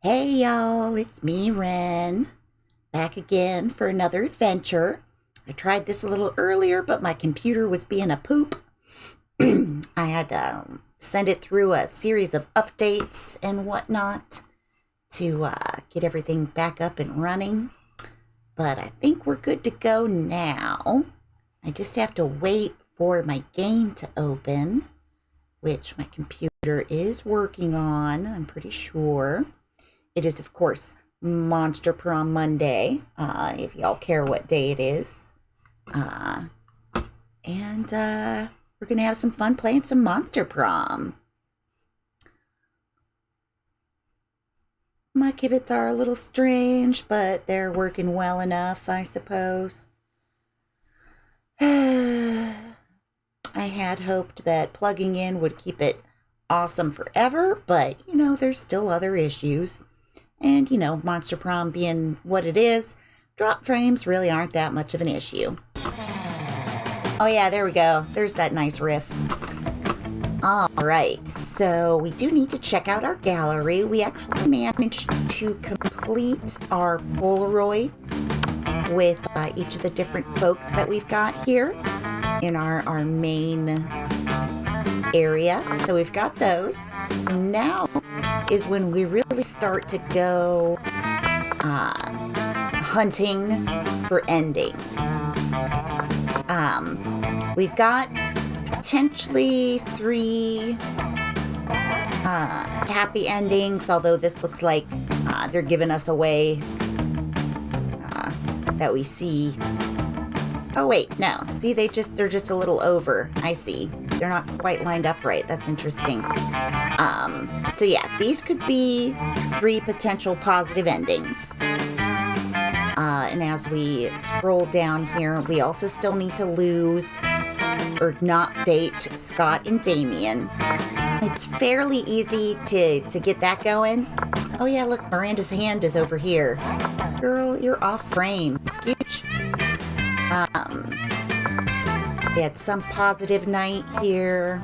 Hey y'all, it's me, Ren, back again for another adventure. I tried this a little earlier, but my computer was being a poop. I had to send it through a series of updates and whatnot to get everything back up and running. But I think we're good to go now. I just have to wait for my game to open, which my computer is working on, I'm pretty sure. It is, of course, Monster Prom Monday, if y'all care what day it is. And we're going to have some fun playing some Monster Prom. My kibits are a little strange, but they're working well enough, I suppose. I had hoped that plugging in would keep it awesome forever, but, there's still other issues. And, Monster Prom being what it is, drop frames really aren't that much of an issue. Oh yeah, there we go. There's that nice riff. All right, so we do need to check out our gallery. We actually managed to complete our Polaroids with each of the different folks that we've got here in our main area. So we've got those. So now is when we really start to go hunting for endings. We've got potentially 3 happy endings, although this looks like they're giving us away that we see. Oh wait, no. See, they're just a little over. I see. They're not quite lined up right. That's interesting. So yeah, these could be 3 potential positive endings. And as we scroll down here, we also still need to lose or not date Scott and Damien. It's fairly easy to get that going. Oh yeah, look, Miranda's hand is over here. Girl, you're off frame. Scooch. We had some positive night here.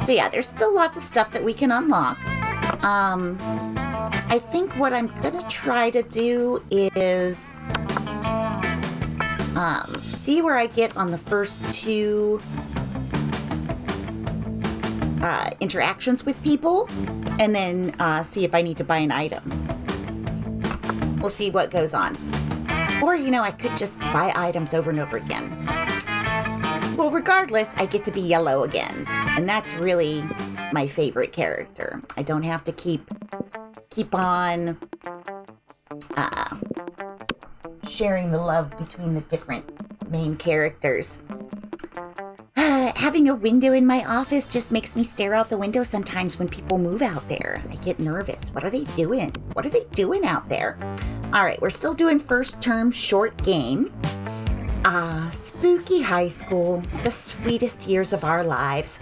So yeah, there's still lots of stuff that we can unlock. I think what I'm gonna try to do is see where I get on the first 2 interactions with people, and then see if I need to buy an item. We'll see what goes on. Or, I could just buy items over and over again. Well, regardless, I get to be yellow again. And that's really my favorite character. I don't have to keep on sharing the love between the different main characters. Having a window in my office just makes me stare out the window sometimes when people move out there. I get nervous. What are they doing? What are they doing out there? All right, we're still doing first term short game. Spooky high school, the sweetest years of our lives.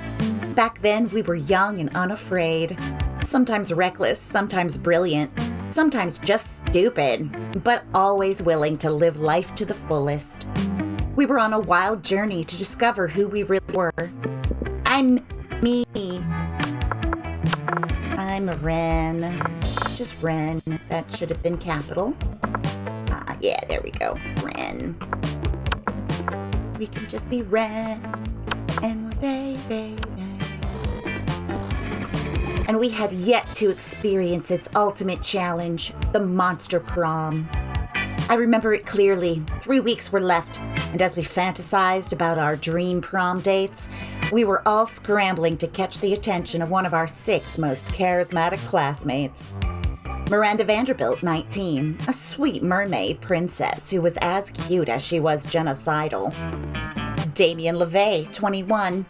Back then, we were young and unafraid. Sometimes reckless, sometimes brilliant, sometimes just stupid, but always willing to live life to the fullest. We were on a wild journey to discover who we really were. I'm me. I'm a Ren. Just Ren. That should have been capital. Yeah, there we go. Ren. We can just be Ren. And we're they. And we had yet to experience its ultimate challenge, the Monster Prom. I remember it clearly. 3 weeks were left, and as we fantasized about our dream prom dates, we were all scrambling to catch the attention of one of our 6 most charismatic classmates. Miranda Vanderbilt, 19, a sweet mermaid princess who was as cute as she was genocidal. Damien LeVay, 21,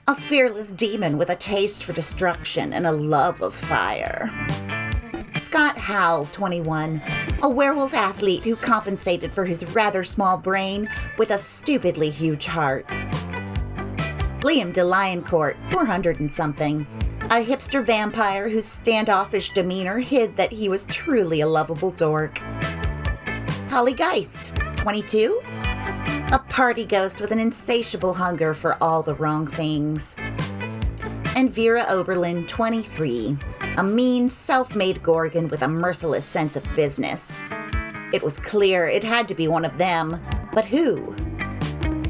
a fearless demon with a taste for destruction and a love of fire. Scott Howell, 21, a werewolf athlete who compensated for his rather small brain with a stupidly huge heart. Liam de Lioncourt, 400 and something, a hipster vampire whose standoffish demeanor hid that he was truly a lovable dork. Holly Geist, 22, a party ghost with an insatiable hunger for all the wrong things. And Vera Oberlin, 23, A mean, self-made Gorgon with a merciless sense of business. It was clear it had to be one of them, but who?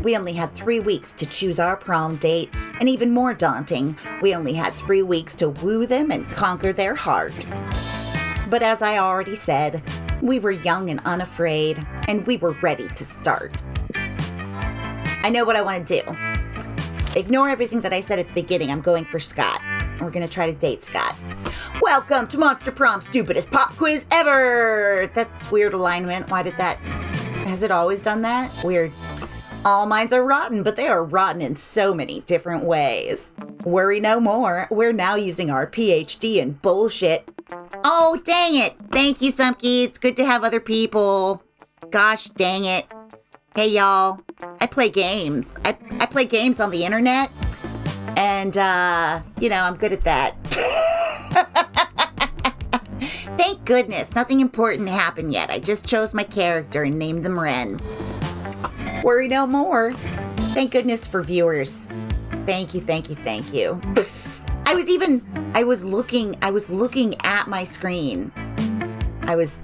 We only had 3 weeks to choose our prom date, and even more daunting, we only had 3 weeks to woo them and conquer their heart. But as I already said, we were young and unafraid, and we were ready to start. I know what I want to do. Ignore everything that I said at the beginning. I'm going for Scott. We're going to try to date Scott. Welcome to Monster Prom, stupidest pop quiz ever! That's weird alignment. Why did that? Has it always done that? Weird. All minds are rotten, but they are rotten in so many different ways. Worry no more. We're now using our PhD in bullshit. Oh, dang it. Thank you, Sumky. It's good to have other people. Gosh, dang it. Hey, y'all. I play games. I play games on the internet. And, I'm good at that. Thank goodness. Nothing important happened yet. I just chose my character and named them Ren. Worry no more. Thank goodness for viewers. Thank you. I was looking at my screen. I was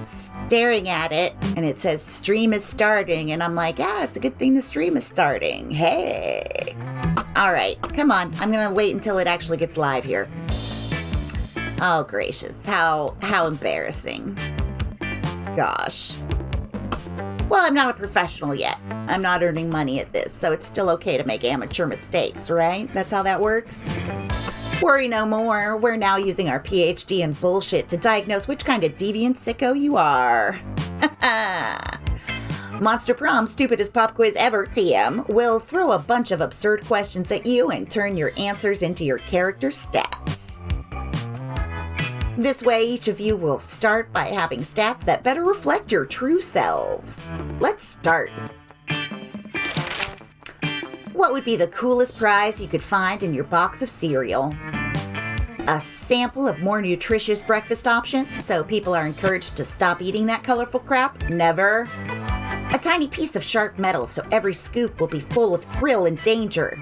staring at it, and it says stream is starting, and I'm like, yeah, it's a good thing the stream is starting. Hey. All right, come on. I'm going to wait until it actually gets live here. Oh, gracious. How embarrassing. Gosh. Well, I'm not a professional yet. I'm not earning money at this, so it's still okay to make amateur mistakes, right? That's how that works? Worry no more. We're now using our PhD in bullshit to diagnose which kind of deviant sicko you are. Monster Prom, stupidest pop quiz ever, TM, will throw a bunch of absurd questions at you and turn your answers into your character stats. This way, each of you will start by having stats that better reflect your true selves. Let's start. What would be the coolest prize you could find in your box of cereal? A sample of more nutritious breakfast options, so people are encouraged to stop eating that colorful crap? Never. A tiny piece of sharp metal, so every scoop will be full of thrill and danger.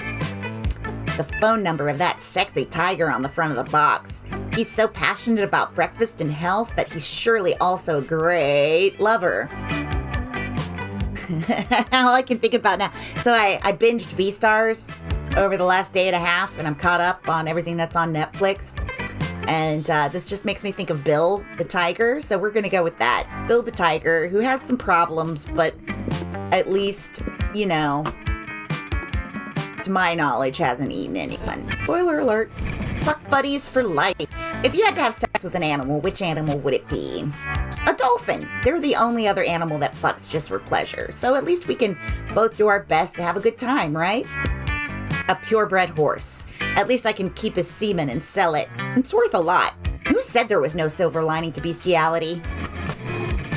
The phone number of that sexy tiger on the front of the box. He's so passionate about breakfast and health that he's surely also a great lover. All I can think about now. So I binged Beastars over the last day and a half, and I'm caught up on everything that's on Netflix. And this just makes me think of Bill the tiger, so we're going to go with that. Bill the tiger, who has some problems, but at least, to my knowledge, hasn't eaten anyone. Spoiler alert. Fuck buddies for life. If you had to have sex with an animal, which animal would it be? A dolphin. They're the only other animal that fucks just for pleasure, so at least we can both do our best to have a good time, right? A purebred horse. At least I can keep his semen and sell it. It's worth a lot. Who said there was no silver lining to bestiality?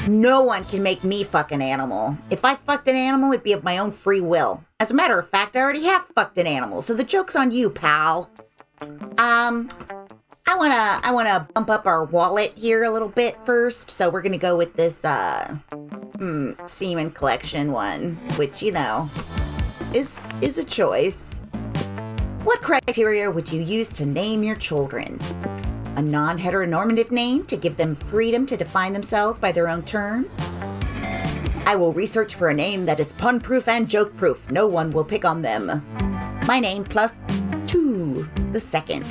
No one can make me fuck an animal. If I fucked an animal, it'd be of my own free will. As a matter of fact, I already have fucked an animal, so the joke's on you, pal. I wanna bump up our wallet here a little bit first, so we're gonna go with this, semen collection one, which, is a choice. What criteria would you use to name your children? A non-heteronormative name to give them freedom to define themselves by their own terms? I will research for a name that is pun-proof and joke-proof. No one will pick on them. My name plus 2, the second.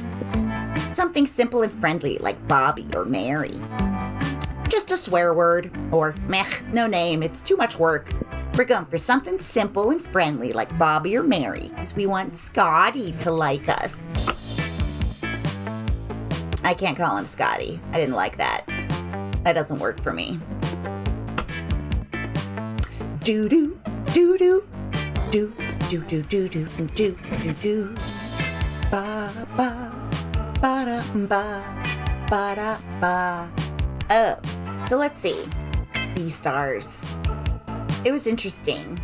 Something simple and friendly like Bobby or Mary. Just a swear word, or meh, no name, it's too much work. We're going for something simple and friendly like Bobby or Mary, because we want Scotty to like us. I can't call him Scotty. I didn't like that. That doesn't work for me. Do-do, do-do, do, do, do, do, do, do, do, do. Ba-ba, ba-da-ba, ba-da-ba. Oh, so let's see. Beastars. It was interesting.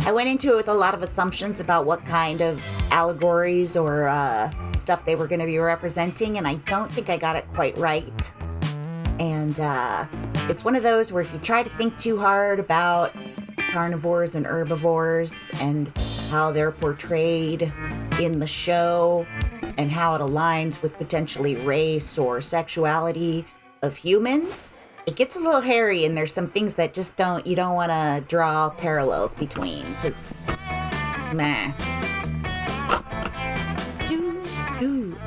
I went into it with a lot of assumptions about what kind of allegories or stuff they were going to be representing, and I don't think I got it quite right. And it's one of those where if you try to think too hard about carnivores and herbivores and how they're portrayed, in the show and how it aligns with potentially race or sexuality of humans, it gets a little hairy, and there's some things that just you don't want to draw parallels between, because, meh.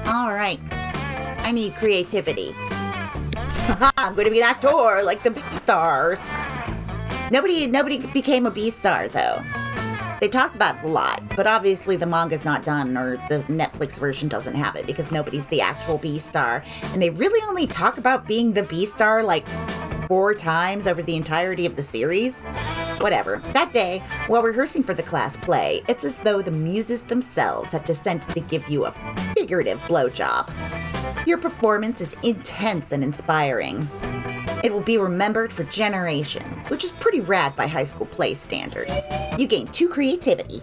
All right. I need creativity. I'm going to be an actor like the B-stars. Nobody became a B-star, though. They talked about it a lot, but obviously the manga's not done, or the Netflix version doesn't have it, because nobody's the actual B-star. And they really only talk about being the B-star like 4 times over the entirety of the series. Whatever. That day, while rehearsing for the class play, it's as though the muses themselves have descended to give you a figurative blowjob. Your performance is intense and inspiring. It will be remembered for generations, which is pretty rad by high school play standards. You gain 2 creativity.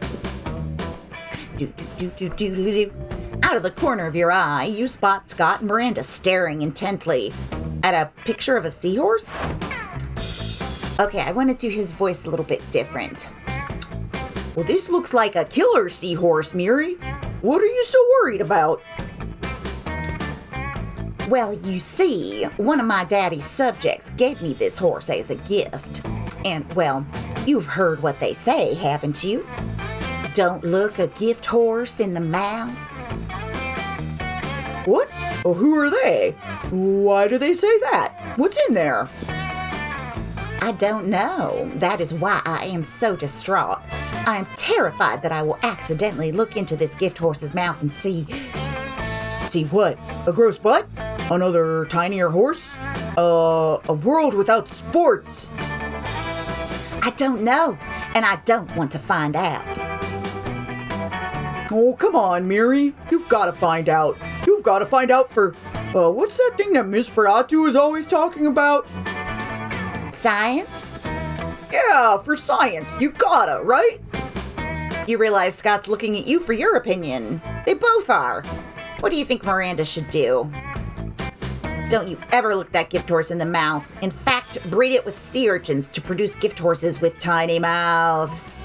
Out of the corner of your eye, you spot Scott and Miranda staring intently at a picture of a seahorse. Okay, I want to do his voice a little bit different. Well, this looks like a killer seahorse, Miri. What are you so worried about? Well, you see, one of my daddy's subjects gave me this horse as a gift. And, well, you've heard what they say, haven't you? Don't look a gift horse in the mouth. What? Oh, who are they? Why do they say that? What's in there? I don't know. That is why I am so distraught. I am terrified that I will accidentally look into this gift horse's mouth and see... See what? A gross butt? Another tinier horse? A world without sports? I don't know, and I don't want to find out. Oh, come on, Miri. You've got to find out. You've got to find out for... what's that thing that Miss Ferratu is always talking about? Science? Yeah, for science. You gotta, right? You realize Scott's looking at you for your opinion. They both are. What do you think Miranda should do? Don't you ever look that gift horse in the mouth. In fact, breed it with sea urchins to produce gift horses with tiny mouths.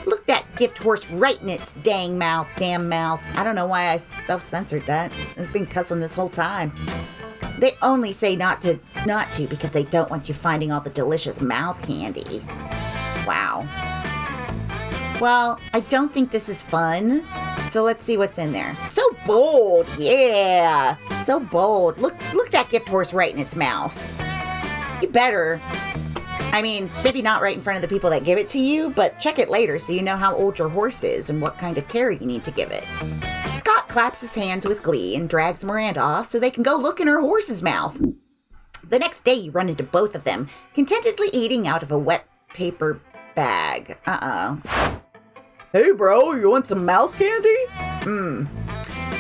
Look that gift horse right in its damn mouth. I don't know why I self-censored that. I've been cussing this whole time. They only say not to because they don't want you finding all the delicious mouth candy. Wow. Well, I don't think this is fun. So let's see what's in there. So bold, yeah. So bold. Look that gift horse right in its mouth. You better. I mean, maybe not right in front of the people that give it to you, but check it later so you know how old your horse is and what kind of care you need to give it. Scott claps his hands with glee and drags Miranda off so they can go look in her horse's mouth. The next day you run into both of them, contentedly eating out of a wet paper bag. Hey bro, you want some mouth candy?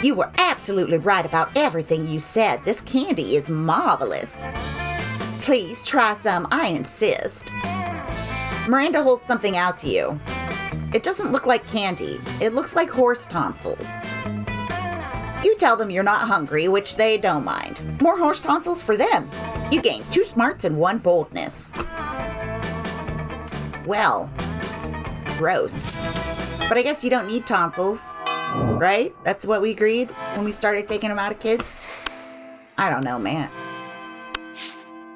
You were absolutely right about everything you said. This candy is marvelous. Please try some, I insist. Miranda holds something out to you. It doesn't look like candy. It looks like horse tonsils. You tell them you're not hungry, which they don't mind. More horse tonsils for them. You gain 2 smarts and 1 boldness. Well, gross. But I guess you don't need tonsils, right? That's what we agreed when we started taking them out of kids. I don't know, man.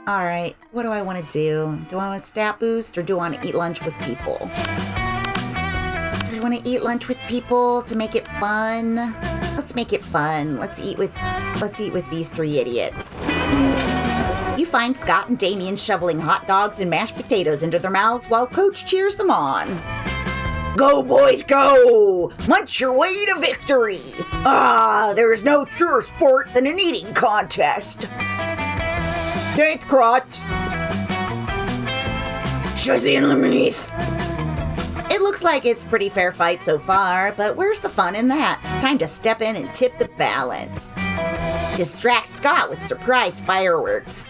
All right, what do I want to do? Do I want a stat boost or do I want to eat lunch with people? Do I want to eat lunch with people to make it fun? Let's make it fun. Let's eat with these 3 idiots. You find Scott and Damien shoveling hot dogs and mashed potatoes into their mouths while Coach cheers them on. Go, boys, go! Munch your way to victory! There is no truer sport than an eating contest. Thenth, Crotch! Shazin Lemith! It looks like it's a pretty fair fight so far, but where's the fun in that? Time to step in and tip the balance. Distract Scott with surprise fireworks.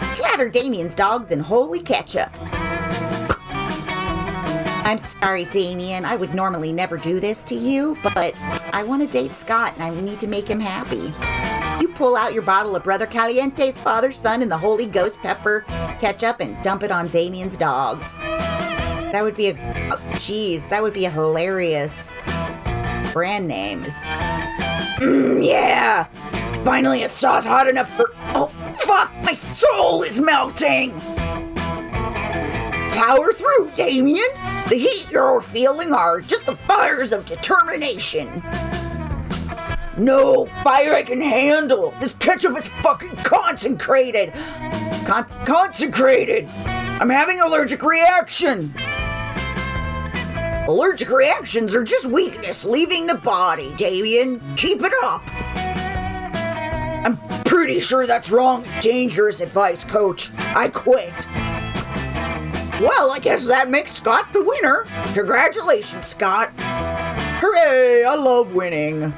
Slather Damien's dogs in holy ketchup. I'm sorry, Damien. I would normally never do this to you, but I want to date Scott and I need to make him happy. You pull out your bottle of Brother Caliente's Father, Son, and the Holy Ghost pepper ketchup and dump it on Damien's dogs. That would be a hilarious brand names. Yeah! Finally a sauce hot enough for... Oh, fuck! My soul is melting! Power through, Damien! The heat you're feeling are just the fires of determination. No fire I can handle! This ketchup is fucking concentrated! Concentrated! I'm having an allergic reaction! Allergic reactions are just weakness leaving the body, Damien. Keep it up! I'm pretty sure that's wrong, dangerous advice, Coach. I quit. Well, I guess that makes Scott the winner. Congratulations, Scott. Hooray, I love winning.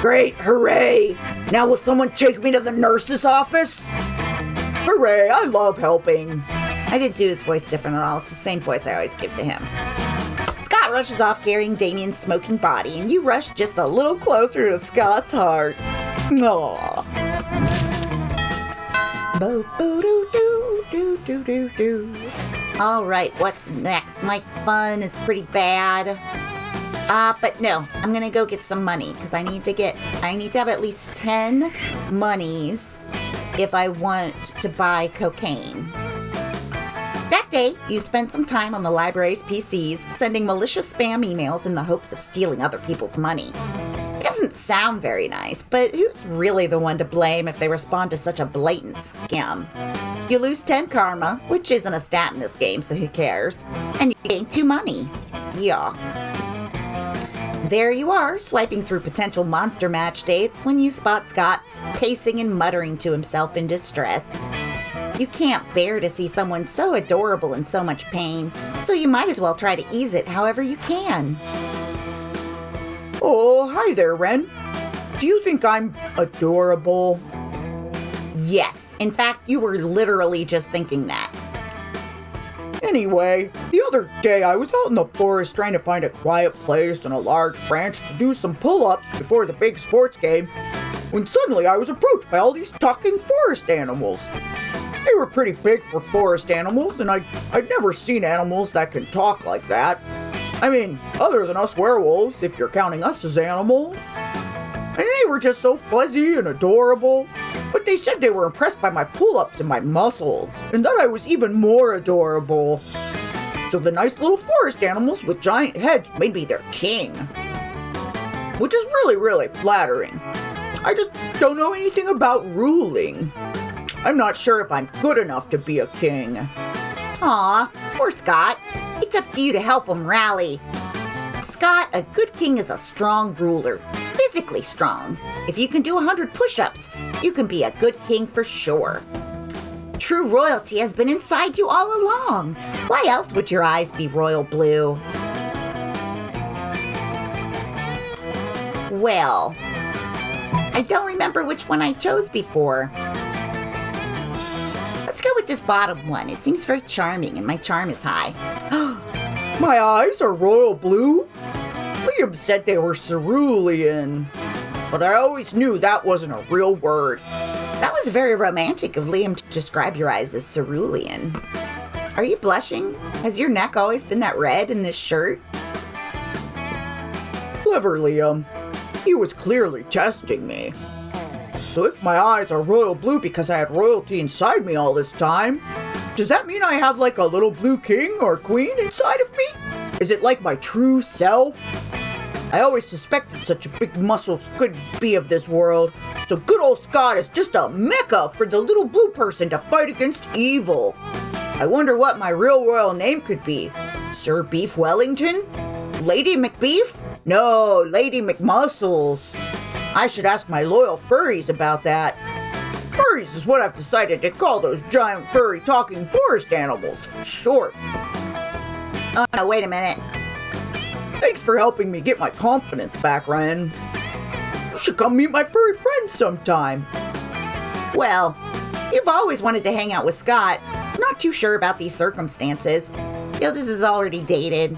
Great, hooray. Now will someone take me to the nurse's office? Hooray, I love helping. I didn't do his voice different at all. It's the same voice I always give to him. Scott rushes off carrying Damien's smoking body, and you rush just a little closer to Scott's heart. Aww. All right, what's next? My fun is pretty bad. But no, I'm gonna go get some money because I need to have at least 10 monies if I want to buy cocaine. That day, you spent some time on the library's PCs, sending malicious spam emails in the hopes of stealing other people's money. It doesn't sound very nice, but who's really the one to blame if they respond to such a blatant scam? You lose 10 karma, which isn't a stat in this game, so who cares? And you gain 2 money. Yeah. There you are, swiping through potential monster match dates when you spot Scott pacing and muttering to himself in distress. You can't bear to see someone so adorable in so much pain, so you might as well try to ease it however you can. Oh, hi there, Ren. Do you think I'm adorable? Yes. In fact, you were literally just thinking that. Anyway, the other day I was out in the forest trying to find a quiet place and a large branch to do some pull-ups before the big sports game, when suddenly I was approached by all these talking forest animals. They were pretty big for forest animals, and I'd never seen animals that can talk like that. I mean, other than us werewolves, if you're counting us as animals. And they were just so fuzzy and adorable. But they said they were impressed by my pull-ups and my muscles, and that I was even more adorable. So the nice little forest animals with giant heads made me their king. Which is really, really flattering. I just don't know anything about ruling. I'm not sure if I'm good enough to be a king. Aw, poor Scott. It's up to you to help him rally. Scott, a good king is a strong ruler. Physically strong. If you can do 100 push-ups, you can be a good king for sure. True royalty has been inside you all along. Why else would your eyes be royal blue? Well, I don't remember which one I chose before. Let's go with this bottom one. It seems very charming and my charm is high. My eyes are royal blue? Liam said they were cerulean, but I always knew that wasn't a real word. That was very romantic of Liam to describe your eyes as cerulean. Are you blushing? Has your neck always been that red in this shirt? Clever, Liam. He was clearly testing me. So if my eyes are royal blue because I had royalty inside me all this time, does that mean I have like a little blue king or queen inside of me? Is it like my true self? I always suspected such a big muscles couldn't be of this world, so good old Scott is just a mecca for the little blue person to fight against evil. I wonder what my real royal name could be. Sir Beef Wellington? Lady McBeef? No, Lady McMuscles. I should ask my loyal furries about that. Furries is what I've decided to call those giant furry talking forest animals for short. Oh no, wait a minute. Thanks for helping me get my confidence back, Ren. You should come meet my furry friends sometime. Well, you've always wanted to hang out with Scott. Not too sure about these circumstances. This is already dated.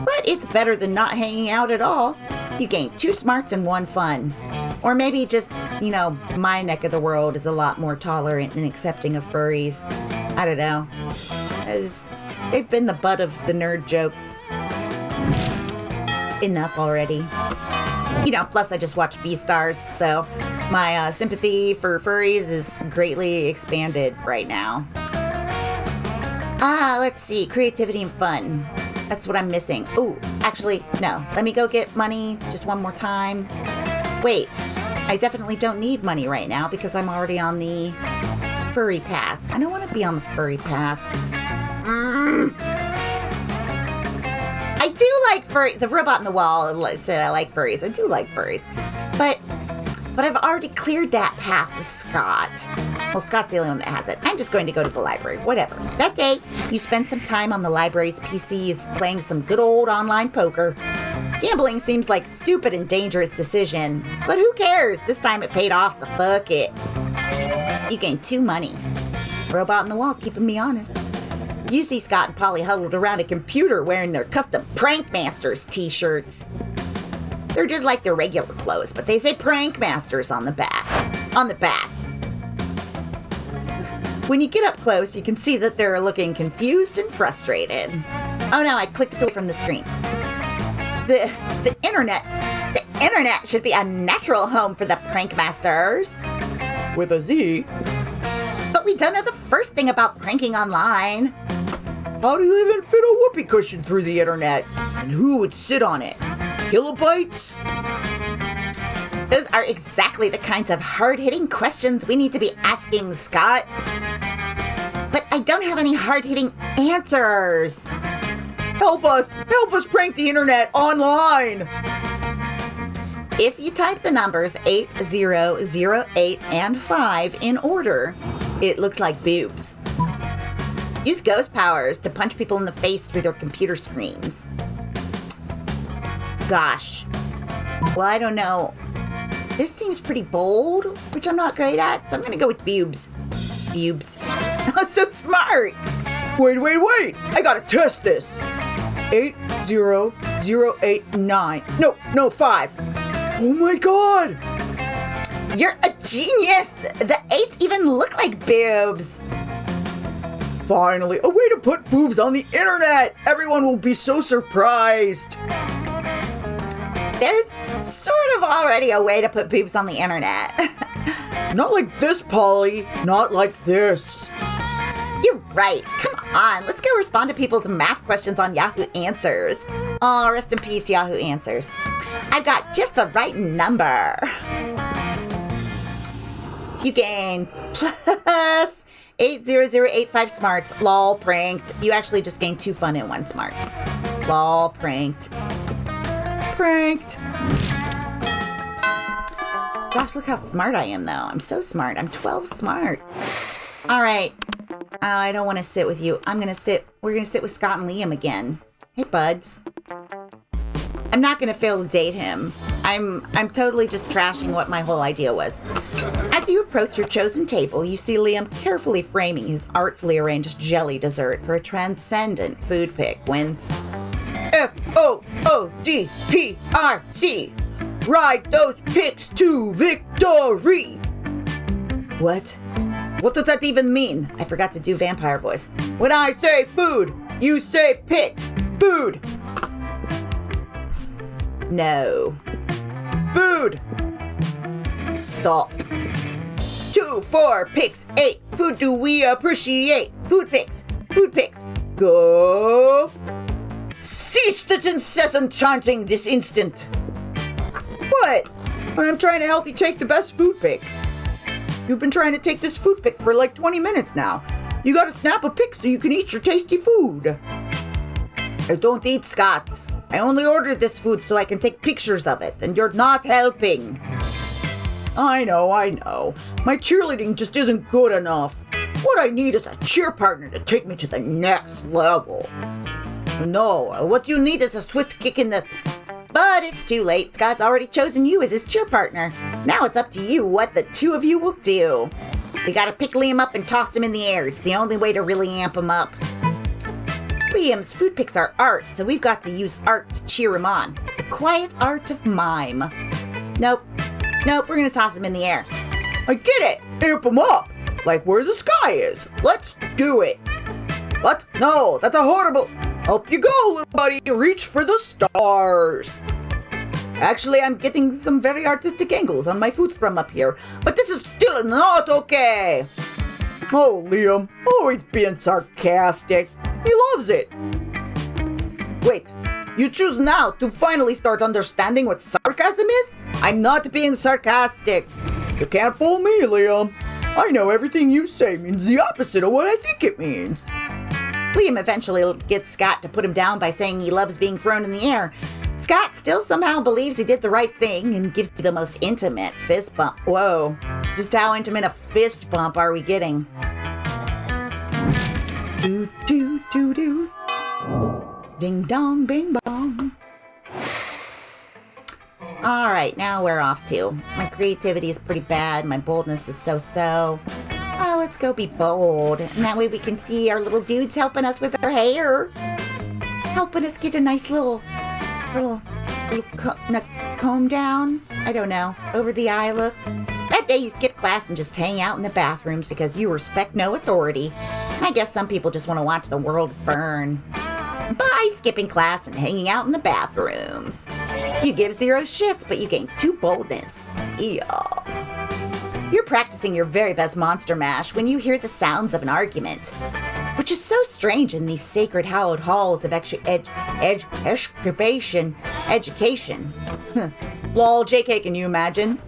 But it's better than not hanging out at all. You gain 2 smarts and 1 fun. Or maybe just, my neck of the world is a lot more tolerant and accepting of furries. I don't know. They've been the butt of the nerd jokes. enough already. Plus I just watch Beastars, so my sympathy for furries is greatly expanded right now. Let's see. Creativity and fun. That's what I'm missing. Oh, actually, no. Let me go get money just one more time. Wait, I definitely don't need money right now because I'm already on the furry path. I don't want to be on the furry path. I do like furry. The robot in the wall said I like furries. I do like furries. But I've already cleared that path with Scott. Well, Scott's the only one that has it. I'm just going to go to the library. Whatever. That day, you spent some time on the library's PCs playing some good old online poker. Gambling seems like a stupid and dangerous decision, but who cares? This time it paid off, so fuck it. You gained 2 money. Robot in the wall keeping me honest. You see Scott and Polly huddled around a computer wearing their custom Prank Masters t-shirts. They're just like their regular clothes, but they say Prank Masters on the back. On the back. When you get up close, you can see that they're looking confused and frustrated. Oh no, I clicked away from the screen. The internet should be a natural home for the Prank Masters. With a Z. But we don't know the first thing about pranking online. How do you even fit a whoopee cushion through the internet? And who would sit on it? Kilobytes? Those are exactly the kinds of hard-hitting questions we need to be asking, Scott. But I don't have any hard-hitting answers. Help us prank the internet online. If you type the numbers 8008 and 5 in order, it looks like boobs. Use ghost powers to punch people in the face through their computer screens. Gosh. Well, I don't know. This seems pretty bold, which I'm not great at, so I'm gonna go with boobs. Boobs. Oh, so smart! Wait. I gotta test this. 80089. No, 5. Oh my god! You're a genius! The 8s even look like boobs. Finally, a way to put boobs on the internet! Everyone will be so surprised! There's sort of already a way to put boobs on the internet. Not like this, Polly. Not like this. You're right. Come on, let's go respond to people's math questions on Yahoo Answers. Oh, rest in peace, Yahoo Answers. I've got just the right number. You gain plus 80085 smarts. Lol, pranked. You actually just gained 2 fun and 1 smarts. Lol, pranked. Pranked. Gosh, look how smart I am, though. I'm so smart. I'm 12 smart. All right. I don't want to sit with you. We're going to sit with Scott and Liam again. Hey, buds. I'm not going to fail to date him. I'm totally just trashing what my whole idea was. As you approach your chosen table, you see Liam carefully framing his artfully arranged jelly dessert for a transcendent food pick when FOODPIC. Ride those picks to victory. What? What does that even mean? I forgot to do vampire voice. When I say food, you say pick. Food. No. Food. Stop. 2, 4, picks, 8. Food do we appreciate? Food picks. Food picks. Go. Cease this incessant chanting this instant. What? I'm trying to help you take the best food pick. You've been trying to take this food pick for like 20 minutes now. You gotta snap a pic so you can eat your tasty food. I don't eat, Scott. I only ordered this food so I can take pictures of it, and you're not helping. I know. My cheerleading just isn't good enough. What I need is a cheer partner to take me to the next level. No, what you need is a swift kick in the... But it's too late. Scott's already chosen you as his cheer partner. Now it's up to you what the two of you will do. We gotta pick Liam up and toss him in the air. It's the only way to really amp him up. Liam's food picks are art, so we've got to use art to cheer him on. The quiet art of mime. Nope, we're gonna toss him in the air. I get it! Amp him up! Like where the sky is. Let's do it! What? No, that's a horrible... Up you go, little buddy. Reach for the stars. Actually, I'm getting some very artistic angles on my food from up here, but this is still not okay. Oh, Liam, always being sarcastic. He loves it. Wait, you choose now to finally start understanding what sarcasm is? I'm not being sarcastic. You can't fool me, Liam. I know everything you say means the opposite of what I think it means. Liam eventually gets Scott to put him down by saying he loves being thrown in the air. Scott still somehow believes he did the right thing and gives you the most intimate fist bump. Whoa, just how intimate a fist bump are we getting? Do, do, do, do. Ding dong, bing bong. All right, now we're off to. My creativity is pretty bad. My boldness is so-so. Oh, let's go be bold. And that way we can see our little dudes helping us with our hair. Helping us get a nice little comb down. I don't know. Over the eye look. That day you skip class and just hang out in the bathrooms because you respect no authority. I guess some people just want to watch the world burn. By skipping class and hanging out in the bathrooms. You give 0 shits, but you gain 2 boldness. Yeah. You're practicing your very best monster mash when you hear the sounds of an argument, which is so strange in these sacred hallowed halls of education. Lol, JK, can you imagine?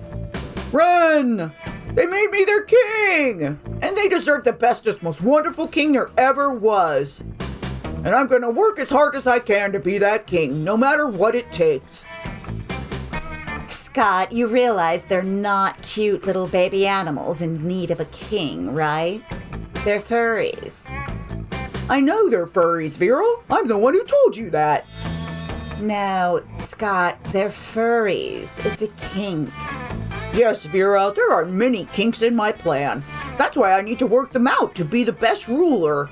Ren! They made me their king! And they deserve the bestest, most wonderful king there ever was. And I'm gonna work as hard as I can to be that king, no matter what it takes. Scott, you realize they're not cute little baby animals in need of a king, right? They're furries. I know they're furries, Vera. I'm the one who told you that. No, Scott, they're furries. It's a kink. Yes, Vera, there are many kinks in my plan. That's why I need to work them out to be the best ruler.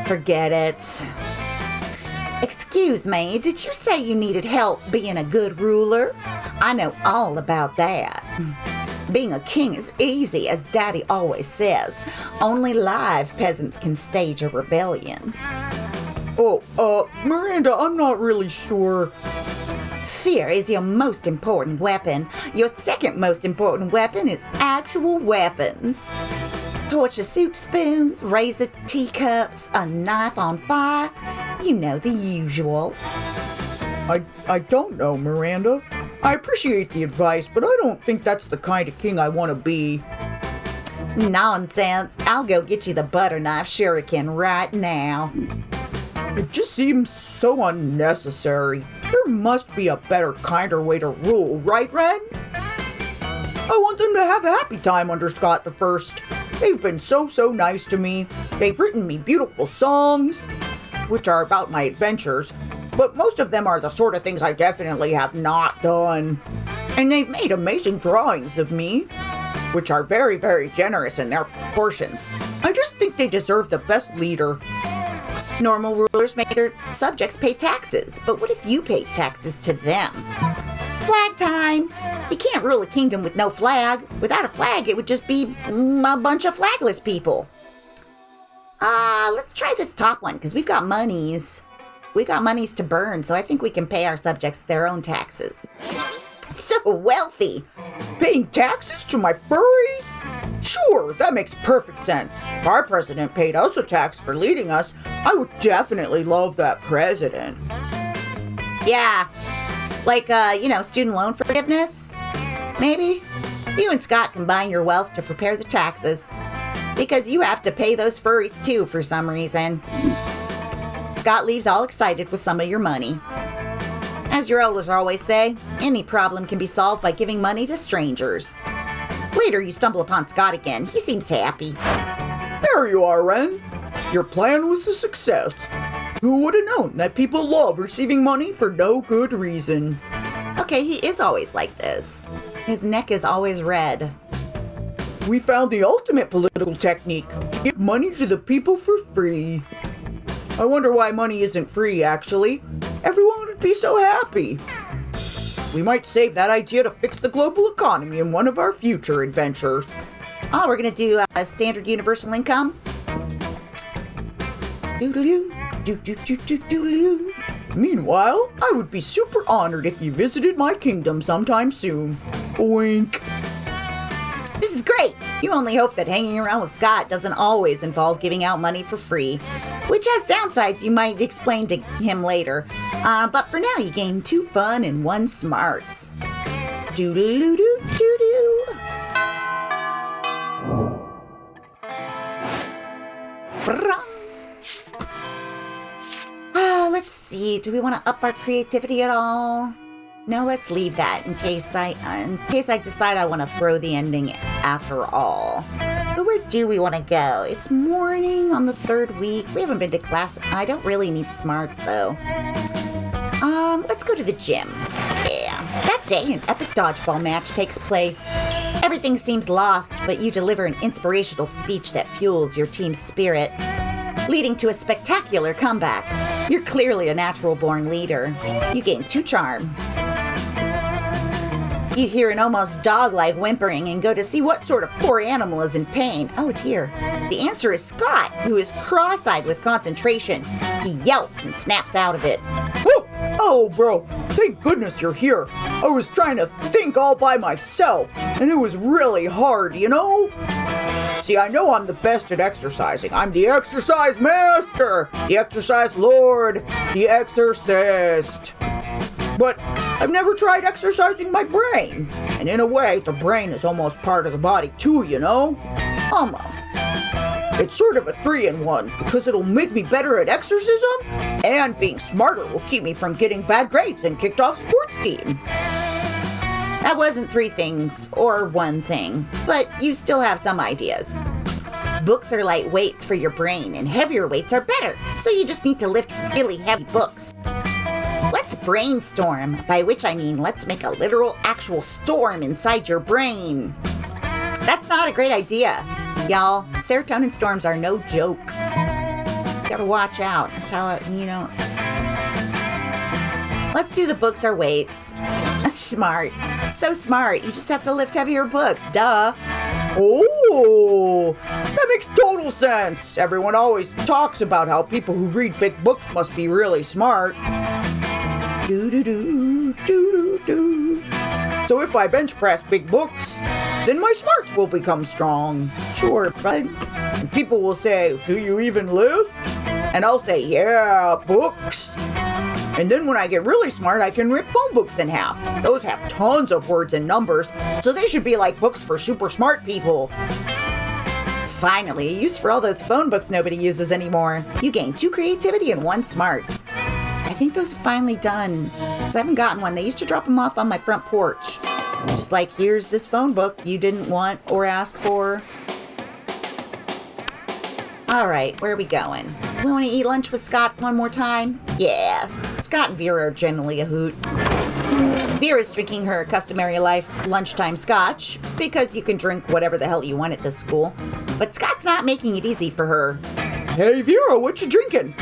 Forget it. Excuse me, did you say you needed help being a good ruler? I know all about that. Being a king is easy, as Daddy always says. Only live peasants can stage a rebellion. Miranda, I'm not really sure. Fear is your most important weapon. Your second most important weapon is actual weapons. Torch of soup spoons, raise the teacups, a knife on fire. You know, the usual. I don't know, Miranda. I appreciate the advice, but I don't think that's the kind of king I want to be. Nonsense. I'll go get you the butter knife shuriken right now. It just seems so unnecessary. There must be a better, kinder way to rule, right, Ren? I want them to have a happy time under Scott the First. They've been so nice to me. They've written me beautiful songs, which are about my adventures, but most of them are the sort of things I definitely have not done. And they've made amazing drawings of me, which are very generous in their proportions. I just think they deserve the best leader. Normal rulers make their subjects pay taxes, but what if you paid taxes to them? Flag time! You can't rule a kingdom with no flag. Without a flag, it would just be a bunch of flagless people. Let's try this top one, because we've got monies. We got monies to burn, so I think we can pay our subjects their own taxes. So wealthy! Paying taxes to my furries? Sure, that makes perfect sense. If our president paid us a tax for leading us, I would definitely love that president. Yeah. Like, student loan forgiveness? Maybe? You and Scott combine your wealth to prepare the taxes. Because you have to pay those furries too for some reason. Scott leaves all excited with some of your money. As your elders always say, any problem can be solved by giving money to strangers. Later, you stumble upon Scott again. He seems happy. There you are, Ren. Your plan was a success. Who would have known that people love receiving money for no good reason? Okay, he is always like this. His neck is always red. We found the ultimate political technique to give money to the people for free. I wonder why money isn't free, actually. Everyone would be so happy. We might save that idea to fix the global economy in one of our future adventures. Oh, we're going to do a standard universal income? Doodaloo, Do-do-do-do-do-do. Meanwhile, I would be super honored if you visited my kingdom sometime soon. Oink. This is great. You only hope that hanging around with Scott doesn't always involve giving out money for free, which has downsides you might explain to him later. But for now, you gain 2 fun and 1 smarts. Doo-doo-doo-doo-doo. Let's see. Do we want to up our creativity at all? No, let's leave that in case I decide I want to throw the ending after all. But where do we want to go? It's morning on the 3rd week. We haven't been to class. I don't really need smarts though. Let's go to the gym. Yeah. That day, an epic dodgeball match takes place. Everything seems lost, but you deliver an inspirational speech that fuels your team's spirit, leading to a spectacular comeback. You're clearly a natural-born leader. You gain 2 charm. You hear an almost dog-like whimpering and go to see what sort of poor animal is in pain. Oh dear. The answer is Scott, who is cross-eyed with concentration. He yelps and snaps out of it. Woo! Oh, bro, thank goodness you're here. I was trying to think all by myself, and it was really hard, you know? See, I know I'm the best at exercising. I'm the exercise master, the exercise lord, the exorcist. But I've never tried exercising my brain. And in a way, the brain is almost part of the body too, you know? Almost. It's sort of a 3-in-1 because it'll make me better at exorcism, and being smarter will keep me from getting bad grades and kicked off sports team. That wasn't 3 things, or 1 thing, but you still have some ideas. Books are light weights for your brain, and heavier weights are better, so you just need to lift really heavy books. Let's brainstorm, by which I mean let's make a literal, actual storm inside your brain. That's not a great idea. Y'all, serotonin storms are no joke. You gotta watch out. That's how, Let's do the books are weights. Smart. So smart. You just have to lift heavier books. Duh. Oh, that makes total sense. Everyone always talks about how people who read big books must be really smart. Do-do-do, do-do-do. So if I bench press big books, then my smarts will become strong. Sure, bud. And people will say, do you even lift? And I'll say, yeah, books. And then when I get really smart, I can rip phone books in half. Those have tons of words and numbers, so they should be like books for super smart people. Finally, a use for all those phone books nobody uses anymore. You gain 2 creativity and 1 smarts. I think those are finally done, because I haven't gotten one. They used to drop them off on my front porch. Just like, here's this phone book you didn't want or ask for. All right, where are we going? We want to eat lunch with Scott one more time? Yeah, Scott and Vera are generally a hoot. Vera's drinking her customary lunchtime scotch, because you can drink whatever the hell you want at this school. But Scott's not making it easy for her. Hey, Vera, what you drinking?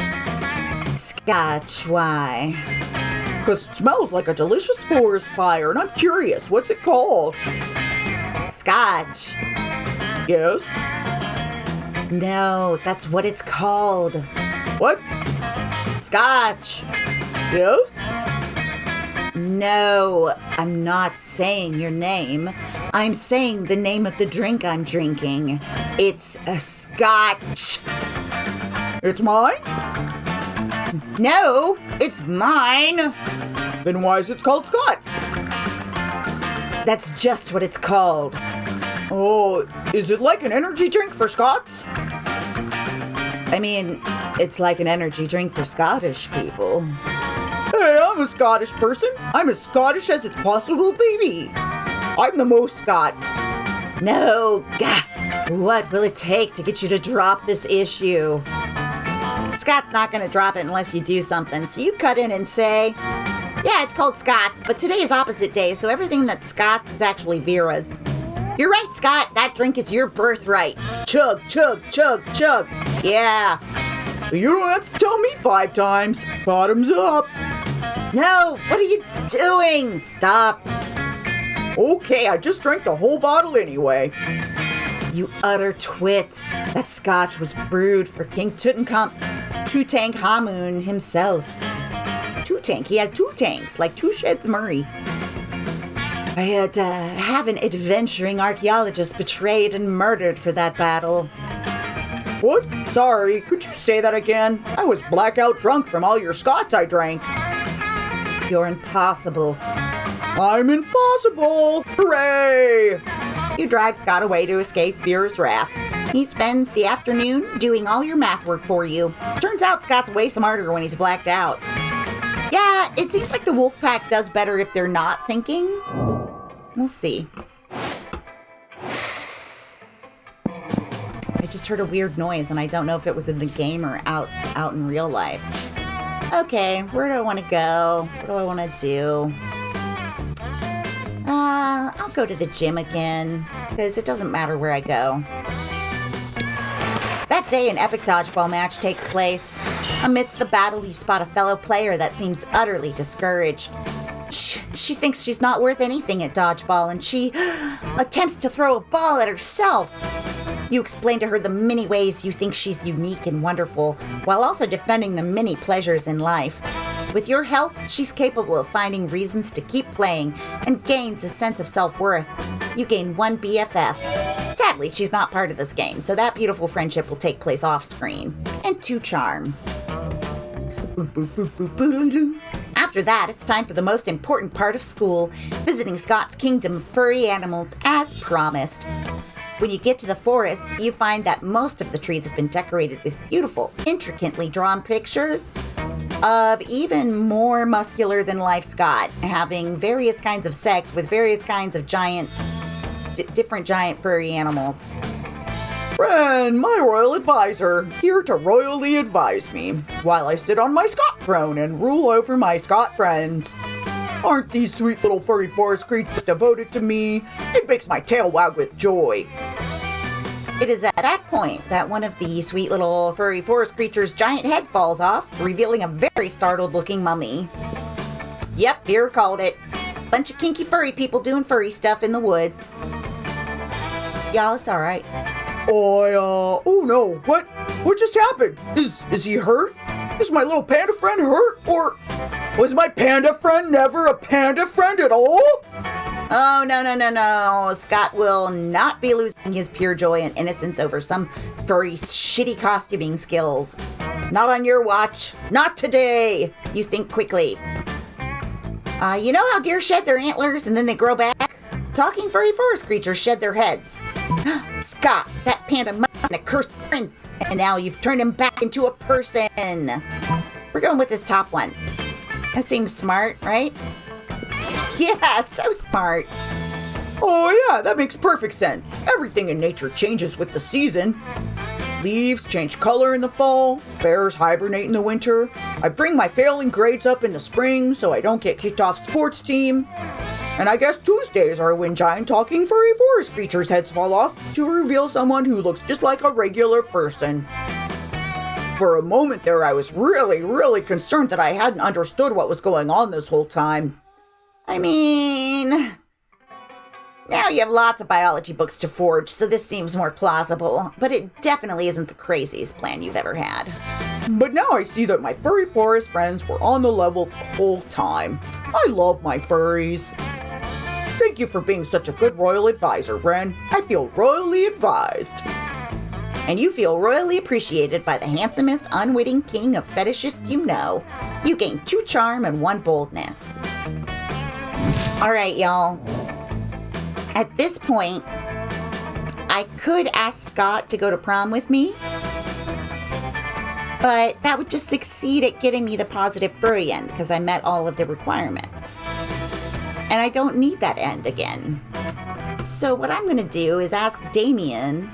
Scotch, why? Because it smells like a delicious forest fire, and I'm curious, what's it called? Scotch. Yes? No, that's what it's called. What? Scotch. Yes? No, I'm not saying your name. I'm saying the name of the drink I'm drinking. It's a scotch. It's mine? No, it's mine. Then why is it called scotch? That's just what it's called. Oh, is it like an energy drink for Scots? I mean, it's like an energy drink for Scottish people. Hey, I'm a Scottish person. I'm as Scottish as it's possible to be. I'm the most Scot. No, God, what will it take to get you to drop this issue? Scott's not going to drop it unless you do something, so you cut in and say, yeah, it's called Scott's, but today is opposite day, so everything that's Scott's is actually Vera's. You're right, Scott, that drink is your birthright. Chug, chug, chug, chug. Yeah. You don't have to tell me 5 times. Bottoms up. No, what are you doing? Stop. Okay, I just drank the whole bottle anyway. You utter twit. That scotch was brewed for King Tutankhamun. Two-Tank Hamoon himself. Two-Tank, he had 2 tanks, like 2 sheds Murray. I had to have an adventuring archaeologist betrayed and murdered for that battle. What? Sorry, could you say that again? I was blackout drunk from all your scotch I drank. You're impossible. I'm impossible! Hooray! You drag Scott away to escape Fear's wrath. He spends the afternoon doing all your math work for you. Turns out Scott's way smarter when he's blacked out. Yeah, it seems like the wolf pack does better if they're not thinking. We'll see. I just heard a weird noise, and I don't know if it was in the game or out in real life. Okay, where do I want to go? What do I want to do? I'll go to the gym again, because it doesn't matter where I go. That day, an epic dodgeball match takes place. Amidst the battle, you spot a fellow player that seems utterly discouraged. She thinks she's not worth anything at dodgeball, and she attempts to throw a ball at herself. You explain to her the many ways you think she's unique and wonderful, while also defending the many pleasures in life. With your help, she's capable of finding reasons to keep playing and gains a sense of self-worth. You gain 1 BFF. Sadly, she's not part of this game, so that beautiful friendship will take place off-screen. And 2 charm. After that, it's time for the most important part of school, visiting Scott's kingdom of furry animals as promised. When you get to the forest, you find that most of the trees have been decorated with beautiful, intricately drawn pictures of even more muscular-than-life Scott, having various kinds of sex with various kinds of different giant furry animals. Ren, my royal advisor, here to royally advise me, while I sit on my Scott throne and rule over my Scott friends. Aren't these sweet little furry forest creatures devoted to me? It makes my tail wag with joy. It is at that point that one of the sweet little furry forest creatures' giant head falls off, revealing a very startled-looking mummy. Yep, Beer called it. Bunch of kinky furry people doing furry stuff in the woods. Y'all, it's alright. Oh no, what just happened? Is he hurt? Is my little panda friend hurt? Or was my panda friend never a panda friend at all? Oh, no. Scott will not be losing his pure joy and innocence over some furry shitty costuming skills. Not on your watch. Not today. You think quickly. You know how deer shed their antlers and then they grow back? Talking furry forest creatures shed their heads. Scott, that panda must have been a cursed prince, and now you've turned him back into a person. We're going with this top one. That seems smart, right? Yeah, so smart. Oh yeah, that makes perfect sense. Everything in nature changes with the season. Leaves change color in the fall, bears hibernate in the winter. I bring my failing grades up in the spring so I don't get kicked off sports team. And I guess Tuesdays are when giant talking furry forest creatures' heads fall off to reveal someone who looks just like a regular person. For a moment there, I was really concerned that I hadn't understood what was going on this whole time. I mean, now you have lots of biology books to forge, so this seems more plausible, but it definitely isn't the craziest plan you've ever had. But now I see that my furry forest friends were on the level the whole time. I love my furries. Thank you for being such a good royal advisor, Ren. I feel royally advised. And you feel royally appreciated by the handsomest, unwitting king of fetishists you know. You gain 2 charm and 1 boldness. Alright, y'all. At this point, I could ask Scott to go to prom with me, but that would just succeed at getting me the positive furry end because I met all of the requirements. And I don't need that end again. So what I'm going to do is ask Damien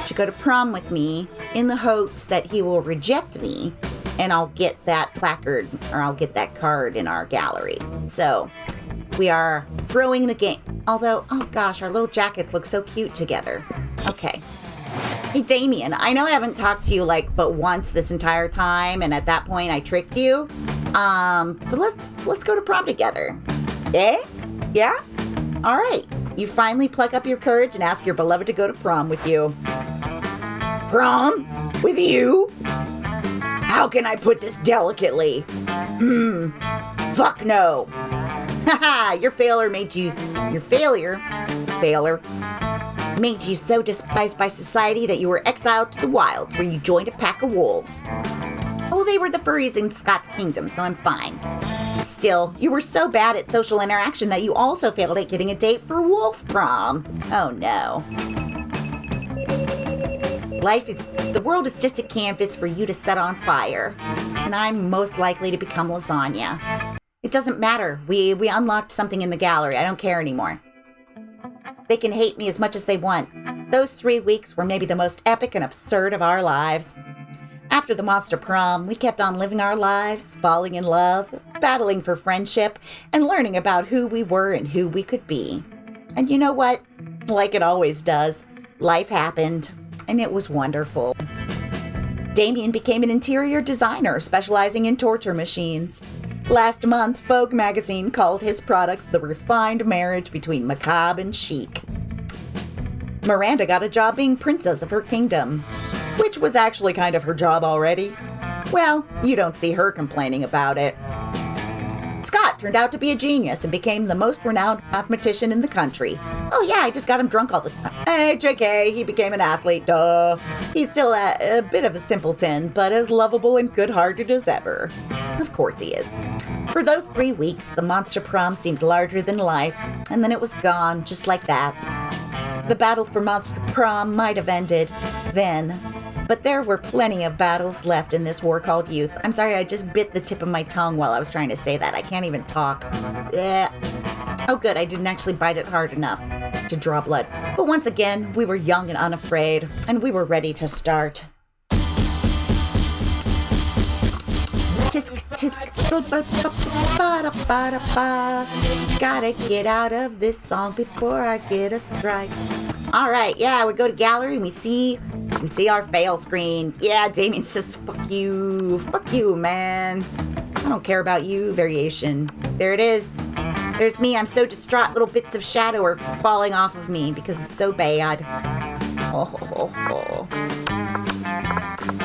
to go to prom with me in the hopes that he will reject me and I'll get that placard or I'll get that card in our gallery. So we are throwing the game. Although, oh gosh, our little jackets look so cute together. Okay. Hey, Damien, I know I haven't talked to you but once this entire time, and at that point I tricked you. But let's go to prom together. Eh? Yeah? All right. You finally pluck up your courage and ask your beloved to go to prom with you. Prom? With you? How can I put this delicately? Fuck no. Haha, your failure made you so despised by society that you were exiled to the wilds, where you joined a pack of wolves. Oh, they were the furries in Scott's kingdom, so I'm fine. Still, you were so bad at social interaction that you also failed at getting a date for Wolf Prom. Oh no. The world is just a canvas for you to set on fire. And I'm most likely to become lasagna. It doesn't matter. We unlocked something in the gallery. I don't care anymore. They can hate me as much as they want. Those 3 weeks were maybe the most epic and absurd of our lives. After the monster prom, we kept on living our lives, falling in love, battling for friendship, and learning about who we were and who we could be. And you know what? Like it always does, life happened, and it was wonderful. Damien became an interior designer specializing in torture machines. Last month, Vogue magazine called his products the refined marriage between macabre and chic. Miranda got a job being princess of her kingdom, which was actually kind of her job already. Well, you don't see her complaining about it. Scott turned out to be a genius and became the most renowned mathematician in the country. Oh yeah, I just got him drunk all the time. Hey, JK, he became an athlete, duh. He's still a bit of a simpleton, but as lovable and good-hearted as ever. Of course he is. For those 3 weeks, the monster prom seemed larger than life, and then it was gone, just like that. The battle for monster prom might have ended then, but there were plenty of battles left in this war called youth. I'm sorry, I just bit the tip of my tongue while I was trying to say that. I can't even talk. Oh good, I didn't actually bite it hard enough to draw blood. But once again, we were young and unafraid, and we were ready to start. Tisk, tisk, gotta get out of this song before I get a strike. All right, yeah, we go to gallery and we see our fail screen. Yeah, Damien says, fuck you, man. I don't care about you, variation. There it is. There's me, I'm so distraught, little bits of shadow are falling off of me because it's so bad.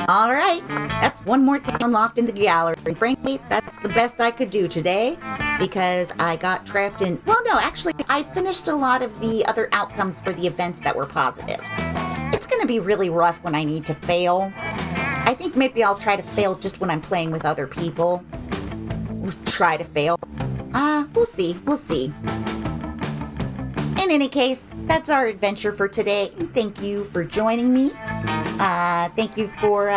All right, that's one more thing unlocked in the gallery. And frankly, that's the best I could do today because I got trapped in... Well, no, actually, I finished a lot of the other outcomes for the events that were positive. It's going to be really rough when I need to fail. I think maybe I'll try to fail just when I'm playing with other people. Try to fail. We'll see. In any case, that's our adventure for today. Thank you for joining me. Thank you for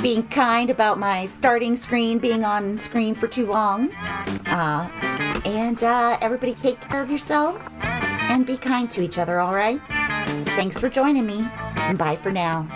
being kind about my starting screen being on screen for too long. And everybody take care of yourselves and be kind to each other, all right? Thanks for joining me, and bye for now.